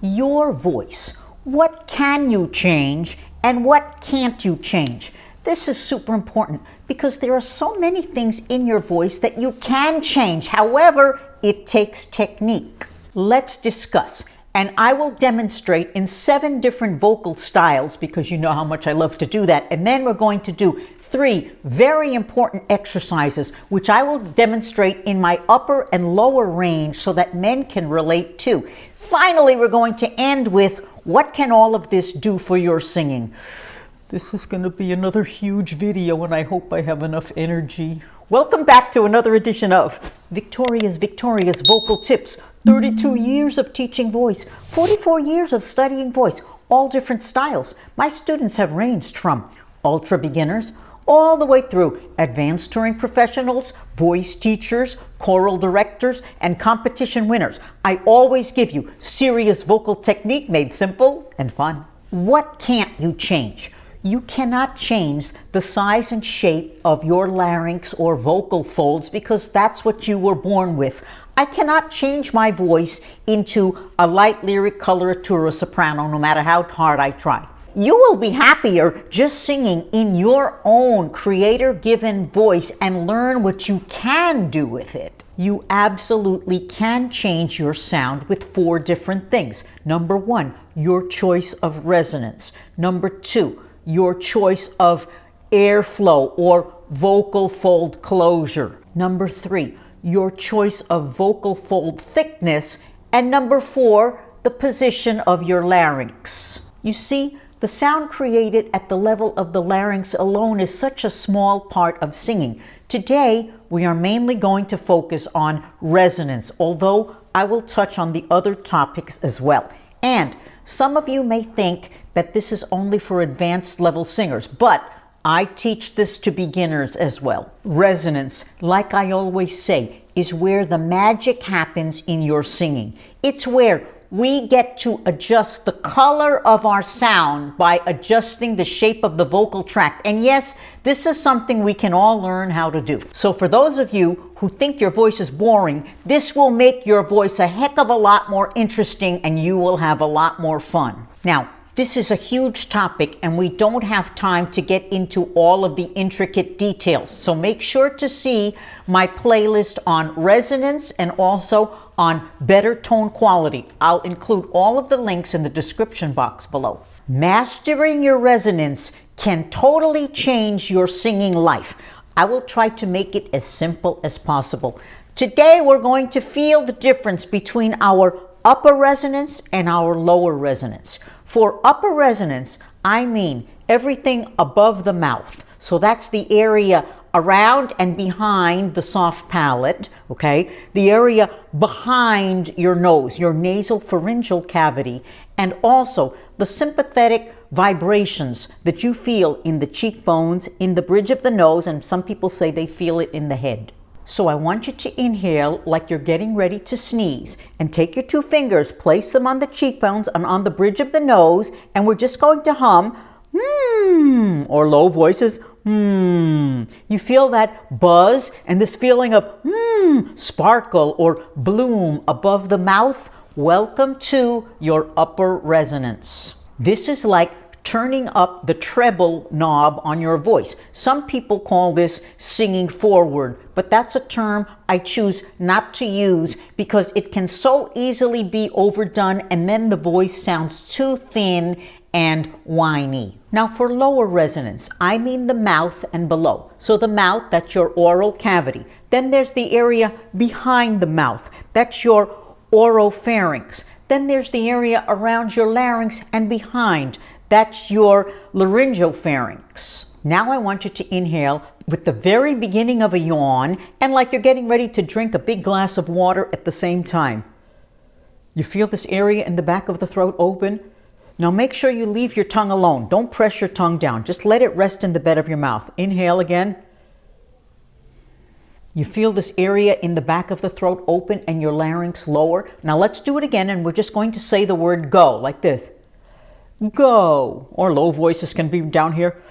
Your voice. What can you change and what can't you change? This is super important because there are so many things in your voice that you can change. However, it takes technique. Let's discuss. And I will demonstrate in 7 different vocal styles because you know how much I love to do that. And then we're going to do 3 very important exercises, which I will demonstrate in my upper and lower range so that men can relate too. Finally, we're going to end with what can all of this do for your singing? This is going to be another huge video and I hope I have enough energy. Welcome back to another edition of Victoria's Vocal Tips. 32 years of teaching voice, 44 years of studying voice, all different styles. My students have ranged from ultra beginners all the way through advanced touring professionals, voice teachers, choral directors, and competition winners. I always give you serious vocal technique made simple and fun. What can't you change? You cannot change the size and shape of your larynx or vocal folds because that's what you were born with. I cannot change my voice into a light lyric coloratura soprano no matter how hard I try. You will be happier just singing in your own creator-given voice and learn what you can do with it. You absolutely can change your sound with 4 different things. Number 1, your choice of resonance. Number 2, your choice of airflow or vocal fold closure. Number 3, your choice of vocal fold thickness. And number 4, the position of your larynx. You see, the sound created at the level of the larynx alone is such a small part of singing. Today, we are mainly going to focus on resonance, although I will touch on the other topics as well. And some of you may think that this is only for advanced level singers, but I teach this to beginners as well. Resonance, like I always say, is where the magic happens in your singing. It's where we get to adjust the color of our sound by adjusting the shape of the vocal tract. And yes, this is something we can all learn how to do. So for those of you who think your voice is boring, this will make your voice a heck of a lot more interesting and you will have a lot more fun. Now, this is a huge topic and we don't have time to get into all of the intricate details. So make sure to see my playlist on resonance and also on better tone quality. I'll include all of the links in the description box below. Mastering your resonance can totally change your singing life. I will try to make it as simple as possible. Today we're going to feel the difference between our upper resonance and our lower resonance. For upper resonance, I mean everything above the mouth. So that's the area around and behind the soft palate, okay? The area behind your nose, your nasal pharyngeal cavity, and also the sympathetic vibrations that you feel in the cheekbones, in the bridge of the nose, and some people say they feel it in the head. So I want you to inhale like you're getting ready to sneeze and take your 2 fingers, place them on the cheekbones and on the bridge of the nose, and we're just going to hum, or low voices, You feel that buzz and this feeling of sparkle or bloom above the mouth? Welcome to your upper resonance. This is like turning up the treble knob on your voice. Some people call this singing forward, but that's a term I choose not to use because it can so easily be overdone and then the voice sounds too thin and whiny. Now for lower resonance, I mean the mouth and below. So the mouth, that's your oral cavity. Then there's the area behind the mouth. That's your oropharynx. Then there's the area around your larynx and behind. That's your laryngopharynx. Now I want you to inhale with the very beginning of a yawn and like you're getting ready to drink a big glass of water at the same time. You feel this area in the back of the throat open? Now make sure you leave your tongue alone. Don't press your tongue down. Just let it rest in the bed of your mouth. Inhale again. You feel this area in the back of the throat open and your larynx lower. Now let's do it again and we're just going to say the word go like this. Go. Or low voices can be down here.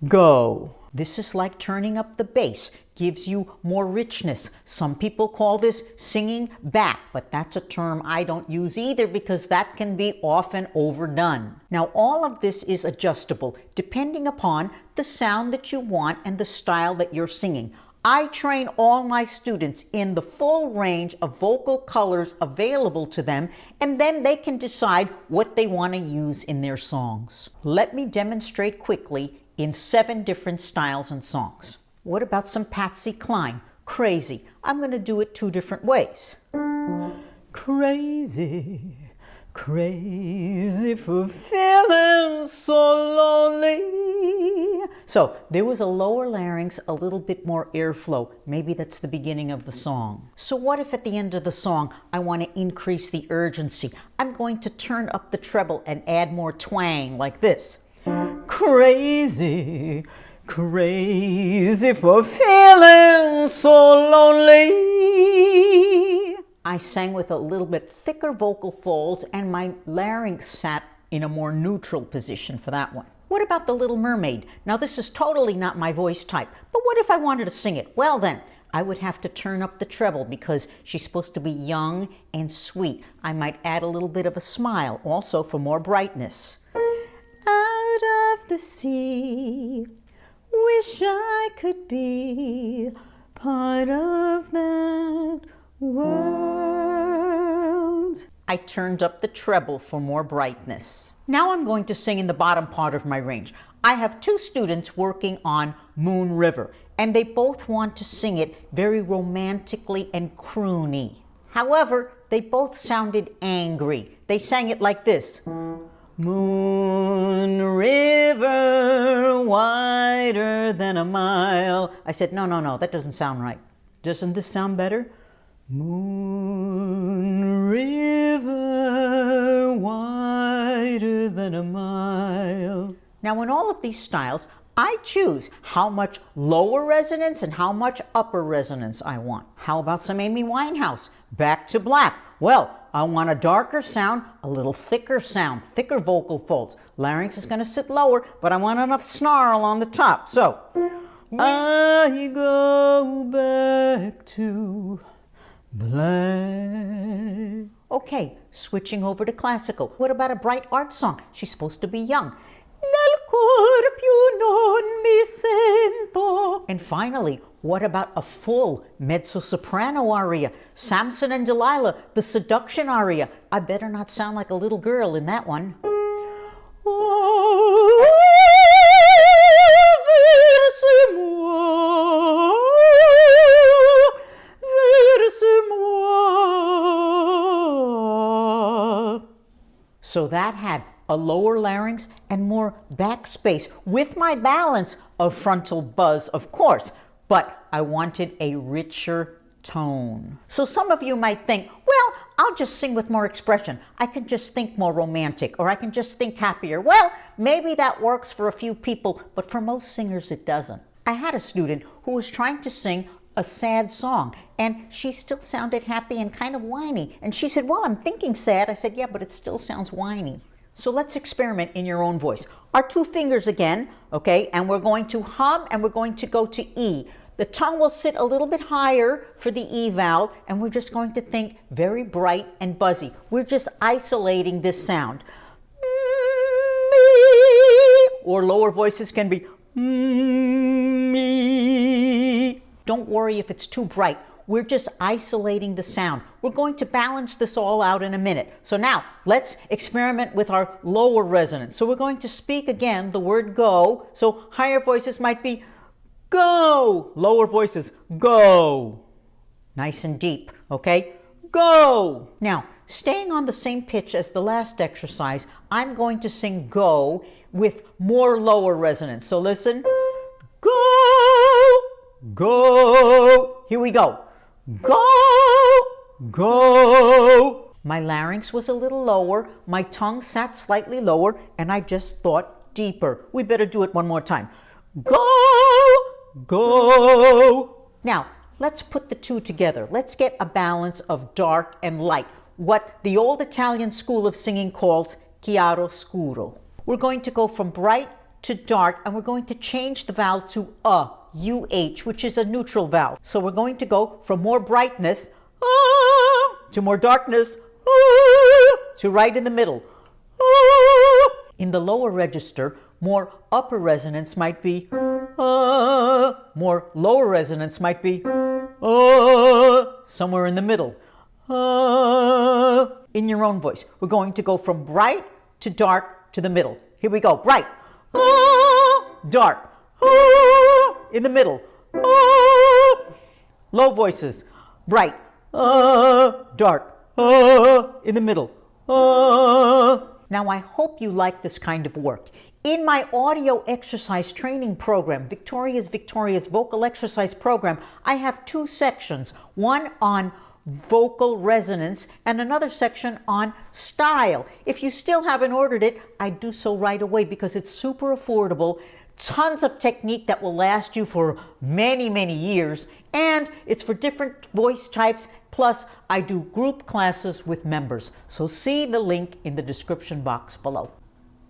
Go. This is like turning up the bass, gives you more richness. Some people call this singing back, but that's a term I don't use either because that can be often overdone. Now, all of this is adjustable depending upon the sound that you want and the style that you're singing. I train all my students in the full range of vocal colors available to them, and then they can decide what they want to use in their songs. Let me demonstrate quickly in 7 different styles and songs. What about some Patsy Cline? Crazy. I'm going to do it 2 different ways. Crazy, crazy for feeling so lonely. So there was a lower larynx, a little bit more airflow. Maybe that's the beginning of the song. So what if at the end of the song I want to increase the urgency? I'm going to turn up the treble and add more twang like this. Crazy, crazy for feeling so lonely. I sang with a little bit thicker vocal folds and my larynx sat in a more neutral position for that one. What about The Little Mermaid? Now this is totally not my voice type, but what if I wanted to sing it? Well then, I would have to turn up the treble because she's supposed to be young and sweet. I might add a little bit of a smile also for more brightness. Out of the sea, wish I could be part of that world. I turned up the treble for more brightness. Now I'm going to sing in the bottom part of my range. I have 2 students working on Moon River, and they both want to sing it very romantically and croony. However, they both sounded angry. They sang it like this. Moon River, wider than a mile. I said, no, that doesn't sound right. Doesn't this sound better? Moon River, wider than a mile. Now, in all of these styles, I choose how much lower resonance and how much upper resonance I want. How about some Amy Winehouse? Back to Black. Well, I want a darker sound, a little thicker sound, thicker vocal folds. Larynx is going to sit lower, but I want enough snarl on the top. So, I go back to black. Okay, switching over to classical. What about a bright art song? She's supposed to be young. Nel cor più non mi sento. And finally, what about a full mezzo-soprano aria? Samson and Delilah, the seduction aria. I better not sound like a little girl in that one. Oh, so that had a lower larynx and more backspace with my balance of frontal buzz, of course, but I wanted a richer tone. So some of you might think, well, I'll just sing with more expression. I can just think more romantic, or I can just think happier. Well, maybe that works for a few people, but for most singers it doesn't. I had a student who was trying to sing a sad song, and she still sounded happy and kind of whiny. And she said, well, I'm thinking sad. I said, yeah, but it still sounds whiny. So let's experiment in your own voice. Our 2 fingers again, okay, and we're going to hum and we're going to go to E. The tongue will sit a little bit higher for the E vowel, and we're just going to think very bright and buzzy. We're just isolating this sound. Or lower voices can be me. Don't worry if it's too bright. We're just isolating the sound. We're going to balance this all out in a minute. So now, let's experiment with our lower resonance. So we're going to speak again the word go. So higher voices might be go. Lower voices, go. Nice and deep, okay? Go. Now, staying on the same pitch as the last exercise, I'm going to sing go with more lower resonance. So listen. Go, go. Here we go. Go, go. My larynx was a little lower, my tongue sat slightly lower, and I just thought deeper. We better do it one more time. Go, go. Now, let's put the 2 together. Let's get a balance of dark and light, what the old Italian school of singing called chiaro scuro. We're going to go from bright to dark, and we're going to change the vowel to UH, which is a neutral vowel. So we're going to go from more brightness to more darkness to right in the middle. In the lower register, more upper resonance might be more lower resonance might be somewhere in the middle. In your own voice, we're going to go from bright to dark to the middle. Here we go. Bright, dark, in the middle. Low voices, bright, dark, in the middle. Now, I hope you like this kind of work. In my audio exercise training program, Victoria's Vocal Exercise Program, I have 2 sections, one on vocal resonance and another section on style. If you still haven't ordered it, I'd do so right away because it's super affordable, tons of technique that will last you for many, many years, and it's for different voice types. Plus, I do group classes with members. So see the link in the description box below.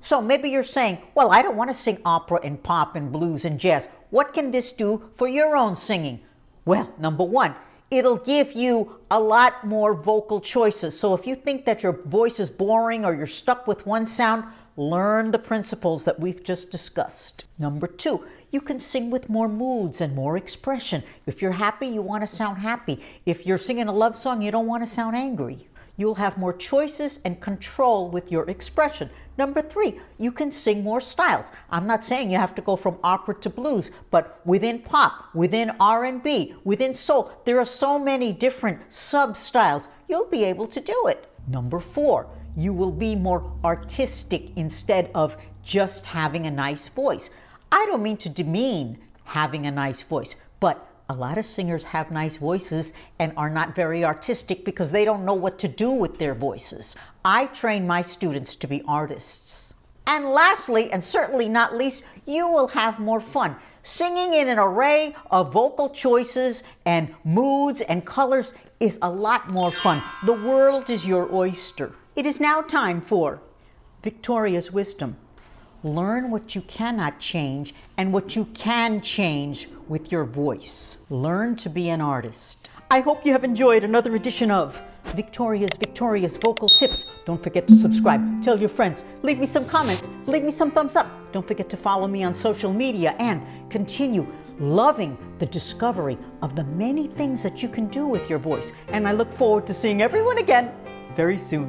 So maybe you're saying, well, I don't want to sing opera and pop and blues and jazz. What can this do for your own singing? Well, number one, it'll give you a lot more vocal choices. So if you think that your voice is boring or you're stuck with one sound, learn the principles that we've just discussed. Number two, you can sing with more moods and more expression. If you're happy, you want to sound happy. If you're singing a love song, you don't want to sound angry. You'll have more choices and control with your expression. Number three, you can sing more styles. I'm not saying you have to go from opera to blues, but within pop, within R&B, within soul, there are so many different sub-styles. You'll be able to do it. Number four, you will be more artistic instead of just having a nice voice. I don't mean to demean having a nice voice, but a lot of singers have nice voices and are not very artistic because they don't know what to do with their voices. I train my students to be artists. And lastly, and certainly not least, you will have more fun. Singing in an array of vocal choices and moods and colors is a lot more fun. The world is your oyster. It is now time for Victoria's Wisdom. Learn what you cannot change and what you can change with your voice. Learn to be an artist. I hope you have enjoyed another edition of Victoria's Vocal Tips. Don't forget to subscribe. Tell your friends. Leave me some comments. Leave me some thumbs up. Don't forget to follow me on social media and continue loving the discovery of the many things that you can do with your voice. And I look forward to seeing everyone again very soon.